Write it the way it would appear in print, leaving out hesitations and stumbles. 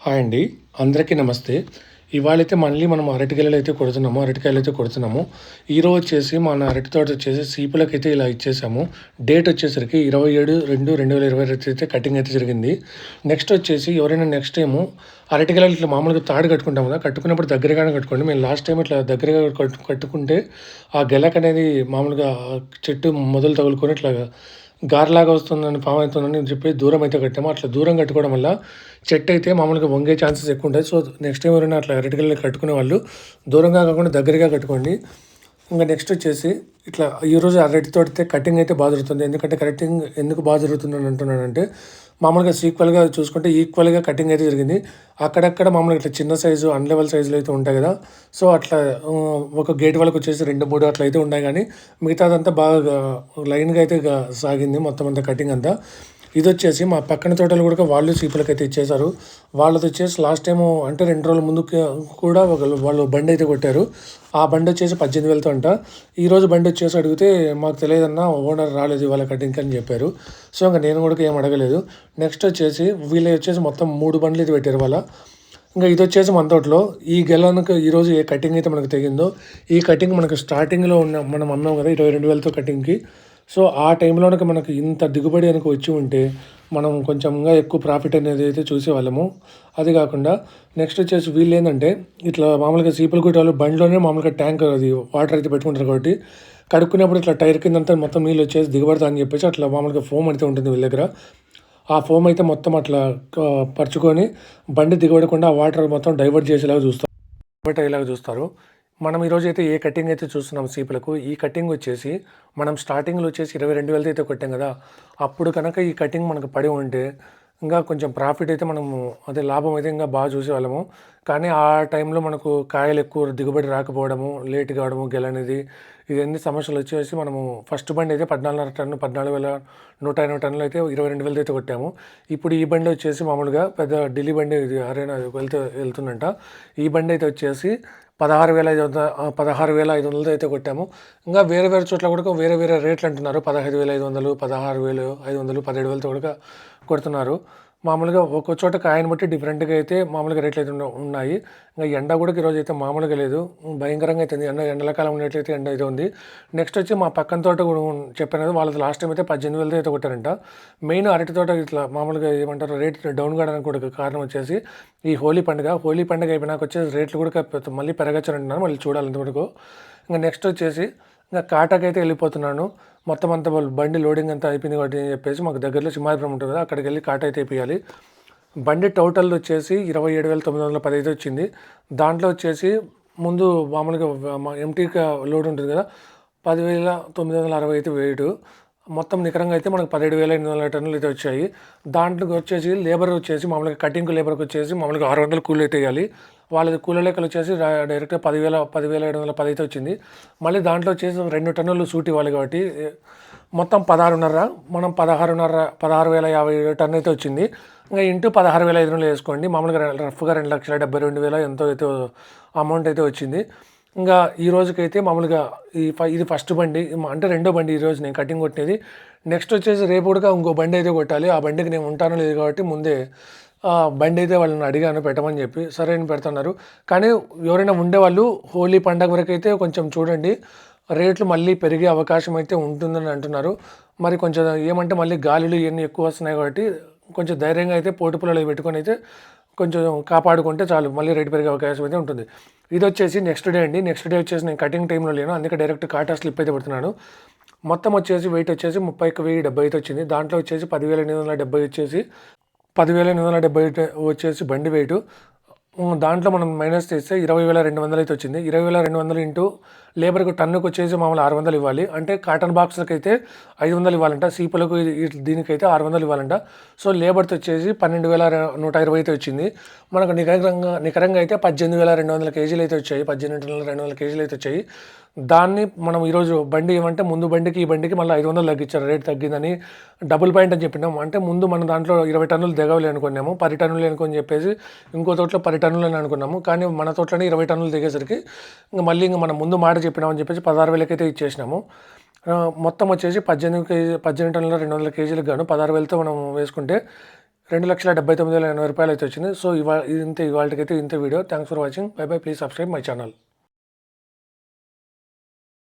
Hi అండి. అందరికీ నమస్తే. ఇవాళైతే మళ్ళీ మనం అరటికాయలైతే కొడుతున్నాము. ఈరోజు వచ్చేసి మన అరటి తోట వచ్చేసి సీపులకైతే ఇలా ఇచ్చేసాము. డేట్ వచ్చేసరికి 27/2/2022 అయితే కటింగ్ అయితే జరిగింది. నెక్స్ట్ వచ్చేసి ఎవరైనా నెక్స్ట్ టైము అరటికాయలు ఇట్లా మామూలుగా తాడు కట్టుకుంటాం కదా! కట్టుకున్నప్పుడు దగ్గరగానే కట్టుకోండి. మేము లాస్ట్ టైమ్ ఇట్లా దగ్గరగా కట్టుకుంటే ఆ గెలకనేది మామూలుగా చెట్టు మొదలు తగులుకొని ఇట్లా గారలాగా వస్తుందని, పాము అవుతుందని చెప్పి దూరం అయితే కట్టాము. అట్లా దూరం కట్టుకోవడం వల్ల చెట్టు అయితే మామూలుగా వంగే ఛాన్సెస్ ఎక్కువ ఉంటాయి. సో, నెక్స్ట్ టైం ఎవరైనా అట్లా అరటికాయలు కట్టుకునే వాళ్ళు దూరంగా కాకుండా దగ్గరగా కట్టుకోండి. ఇంక నెక్స్ట్ వచ్చేసి ఇట్లా ఈరోజు అరటి తోటితే కటింగ్ అయితే బాగా జరుగుతుంది. ఎందుకంటే కటింగ్ ఎందుకు బాగా జరుగుతుందని అంటున్నానంటే మామూలుగా సీక్వెల్గా చూసుకుంటే ఈక్వల్గా కటింగ్ అయితే జరిగింది. అక్కడక్కడ మామూలుగా ఇట్లా చిన్న సైజు అన్‌లెవెల్ సైజులో అయితే ఉంటాయి కదా! సో, అట్లా ఒక గేట్ వరకు వచ్చేసి 2, 3 అట్లా అయితే ఉన్నాయి కానీ మిగతాదంతా బాగా లైన్‌గా అయితే సాగింది మొత్తం అంతా కటింగ్ అంతా. ఇదొచ్చేసి మా పక్కన తోటలు కూడా వాళ్ళు సీపులకైతే ఇచ్చేశారు. వాళ్ళదొచ్చేసి లాస్ట్ టైము అంటే 2 రోజుల ముందు కూడా వాళ్ళు బండయితే కొట్టారు. ఆ బండొచ్చేసి 18,000తో అంట. ఈరోజు బండొచ్చేసి అడిగితే మాకు తెలియదన్నా ఓనర్ రాలేదు ఇవాళ కటింగ్‌కి అని చెప్పారు. సో, ఇంక నేను కూడా ఏం అడగలేదు. నెక్స్ట్ వచ్చేసి వీళ్ళయి వచ్చేసి మొత్తం 3 బండ్లు అయితే పెట్టారు వాళ్ళ. ఇంక ఇదొచ్చేసి మన తోటలో ఈ గెలనికి ఈరోజు ఏ కటింగ్ అయితే మనకు తెగిందో, ఈ కటింగ్ మనకు స్టార్టింగ్‌లో మనం అన్నాం కదా! 22,000తో కటింగ్‌కి. సో, ఆ టైంలో గనక మనకు ఇంత దిగుబడి గనక వచ్చి ఉంటే, మనం కొంచెం ఇంకా ఎక్కువ ప్రాఫిట్ అనేది అయితే చూసేవాళ్ళము. అది కాకుండా నెక్స్ట్ వచ్చేసి వీళ్ళేందంటే, ఇట్లా మామూలుగా సీపులు కొట్టేవాళ్ళు బండిలోనే మామూలుగా ట్యాంక్ అది వాటర్ అయితే పెట్టుకుంటారు కాబట్టి, కడుక్కునేప్పుడు ఇట్లా టైర్ కిందంతా మొత్తం నీళ్ళు వచ్చేసి దిగబడతా అని చెప్పేసి అట్లా మామూలుగా ఫోమ్ అయితే ఉంటుంది వీళ్ళ దగ్గర. ఆ ఫోమ్ అయితే మొత్తం అట్లా పరుచుకొని బండి దిగబడకుండా ఆ వాటర్ మొత్తం డైవర్ట్ చేసేలాగా చూస్తారు. డైవర్ట్ అయ్యేలాగా చూస్తారు. మనం ఈరోజైతే ఏ కటింగ్ అయితే చూస్తున్నాం సీపులకు, ఈ కటింగ్ వచ్చేసి మనం స్టార్టింగ్‌లో వచ్చేసి 22,000 అయితే కొట్టాం కదా! అప్పుడు కనుక ఈ కటింగ్ మనకు పడి ఉంటే, ఇంకా కొంచెం ప్రాఫిట్ అయితే మనము అదే లాభం అయితే ఇంకా బాగా చూసేవాళ్ళము. కానీ ఆ టైంలో మనకు కాయలు ఎక్కువ దిగుబడి రాకపోవడము, లేట్ కావడము గెలనేది ఇవన్నీ సమస్యలు వచ్చేసి మనము ఫస్ట్ బండి అయితే 14.5 టన్ను 14,180 టన్నులు అయితే 22,000 అయితే కొట్టాము. ఇప్పుడు ఈ బండి వచ్చేసి మామూలుగా పెద్ద ఢిల్లీ బండి ఇది హర్యానా వెళ్తుందంట. ఈ బండి అయితే వచ్చేసి 16,500 అయితే కొట్టాము. ఇంకా వేరే వేరే చోట్ల కూడా వేరే వేరే రేట్లు అంటున్నారు. 15,500, 16,500, 17,000తో కూడా కొడుతున్నారు. మామూలుగా ఒక్కో చోట కాయను బట్టి డిఫరెంట్‌గా అయితే మామూలుగా రేట్లు అయితే ఉన్నాయి. ఇంక ఎండ కూడా ఈరోజు అయితే మామూలుగా లేదు. భయంకరంగా అయితే ఉంది. ఎండల కాలం ఉన్నట్లయితే ఎండ అయితే ఉంది. నెక్స్ట్ వచ్చి మా పక్కన తోట కూడా చెప్పాను కదా! వాళ్ళది లాస్ట్ టైం అయితే 18,000 అయితే కొట్టారంట. మెయిన్ అరటి తోట ఇట్లా మామూలుగా ఏమంటారు రేట్ డౌన్ కావడానికి కూడా కారణం వచ్చేసి ఈ హోలీ పండుగ. హోలీ పండుగ అయిపోయినాక వచ్చేసి రేట్లు కూడా మళ్ళీ పెరగచ్చని అంటున్నారు. మళ్ళీ చూడాలి ఎంతవరకు. ఇంక నెక్స్ట్ వచ్చేసి ఇంక కాటాకైతే వెళ్ళిపోతున్నాను. మొత్తం అంతా వాళ్ళు బండి లోడింగ్ అంతా అయిపోయింది కాబట్టి అని చెప్పేసి మాకు దగ్గరలో సింహాద్రిపురం ఉంటుంది కదా! అక్కడికి వెళ్ళి కాటా అయితే వేపియాలి. బండి టోటల్ వచ్చేసి 27,910 అయితే వచ్చింది. దాంట్లో వచ్చేసి ముందు మామూలుగా ఎంటీగా లోడ్ ఉంటుంది కదా! 10,960 అయితే వెయిటు. మొత్తం నికరంగా అయితే మనకు 17,800 టన్నులు అయితే వచ్చాయి. దాంట్లోకి వచ్చేసి లేబర్ వచ్చేసి మామూలుగా కటింగ్ లేబర్‌కి వచ్చేసి మామూలుగా 600 కూలీ అయితే ఎయ్యాలి. వాళ్ళది కూలీ లెక్కలు వచ్చేసి డైరెక్ట్‌గా 10,710 అయితే వచ్చింది. మళ్ళీ దాంట్లో వచ్చేసి 2 టన్నులు సూట్ ఇవ్వాలి కాబట్టి మొత్తం 16.5 మనం 16,050 టన్ను అయితే వచ్చింది. ఇంకా ఇంటూ 16,500 వేసుకోండి. మామూలుగా రఫ్‌గా 2,72,000 ఎంతో అయితే అమౌంట్ అయితే వచ్చింది. ఇంకా ఈ రోజుకైతే మామూలుగా ఇది ఫస్ట్ బండి అంటే రెండో బండి ఈరోజు నేను కటింగ్ కొట్టినది. నెక్స్ట్ వచ్చేసి రేపు కూడా ఇంకో బండి అయితే కొట్టాలి. ఆ బండికి నేను ఉంటానో లేదు కాబట్టి ముందే బండి అయితే వాళ్ళని అడిగాను పెట్టమని చెప్పి. సరే అని పెడుతున్నారు. కానీ ఎవరైనా ఉండేవాళ్ళు హోలీ పండగ వరకైతే కొంచెం చూడండి. రేట్లు మళ్ళీ పెరిగే అవకాశం అయితే ఉంటుందని అంటున్నారు. మరి కొంచెం ఏమంటే మళ్ళీ గాలులు ఇవన్నీ ఎక్కువ వస్తున్నాయి కాబట్టి కొంచెం ధైర్యంగా అయితే పోటు పుల్లలు పెట్టుకొని అయితే కొంచెం కాపాడుకుంటే చాలు. మళ్ళీ రేటు పెరిగే అవకాశం అయితే ఉంటుంది. ఇదొచ్చేసి నెక్స్ట్ డే అండి. నెక్స్ట్ డే వచ్చేసి నేను కటింగ్ టైంలో లేను. అందుకే డైరెక్ట్ కాటా స్లిప్ అయితే పెడుతున్నాను. మొత్తం వచ్చేసి వెయిట్ వచ్చేసి 31,070 అయితే వచ్చింది. దాంట్లో వచ్చేసి 10,870 వచ్చేసి 10,870 వచ్చేసి బండి వెయిటు. దాంట్లో మనం మైనస్ చేస్తే 20,200 అయితే వచ్చింది. 20,200 ఇంటూ లేబర్‌కి టన్నుకి వచ్చేసి మామూలు 600 ఇవ్వాలి. అంటే కాటన్ బాక్స్‌లకైతే 500 ఇవ్వాలంట. సీపులకు దీనికైతే 600 ఇవ్వాలంట. సో, లేబర్‌తో వచ్చేసి 12,120 అయితే వచ్చింది. మనకు నికరంగా అయితే 18,200 కేజీలు అయితే వచ్చాయి. 18,200 కేజీలు అయితే వచ్చాయి. దాన్ని మనం ఈరోజు బండి ఏమంటే ముందు బండికి ఈ బండికి మళ్ళీ 500 తగ్గించారు. రేట్ తగ్గిందని డబుల్ పాయింట్ అని చెప్పినాం. అంటే ముందు మన దాంట్లో 20 టన్నులు దిగవలే అనుకున్నాము. 10 టన్నులు అనుకొని చెప్పేసి ఇంకో తోటలో 10 టన్నులు అని అనుకున్నాము. కానీ మన తోటలోనే 20 టన్నులు దిగేసరికి మళ్ళీ మనం ముందు మాట చెప్పినామని చెప్పేసి 16,000 అయితే ఇచ్చేసినాము. మొత్తం వచ్చేసి 18 టన్నుల 200 కేజీలకు గాను 16,000తో మనం వేసుకుంటే 2,79,080 రూపాయలు అయితే వచ్చింది. సో ఇంతే ఇవాల్టికైతే ఇంతే video. Thanks for watching. By by. Please subscribe my channel.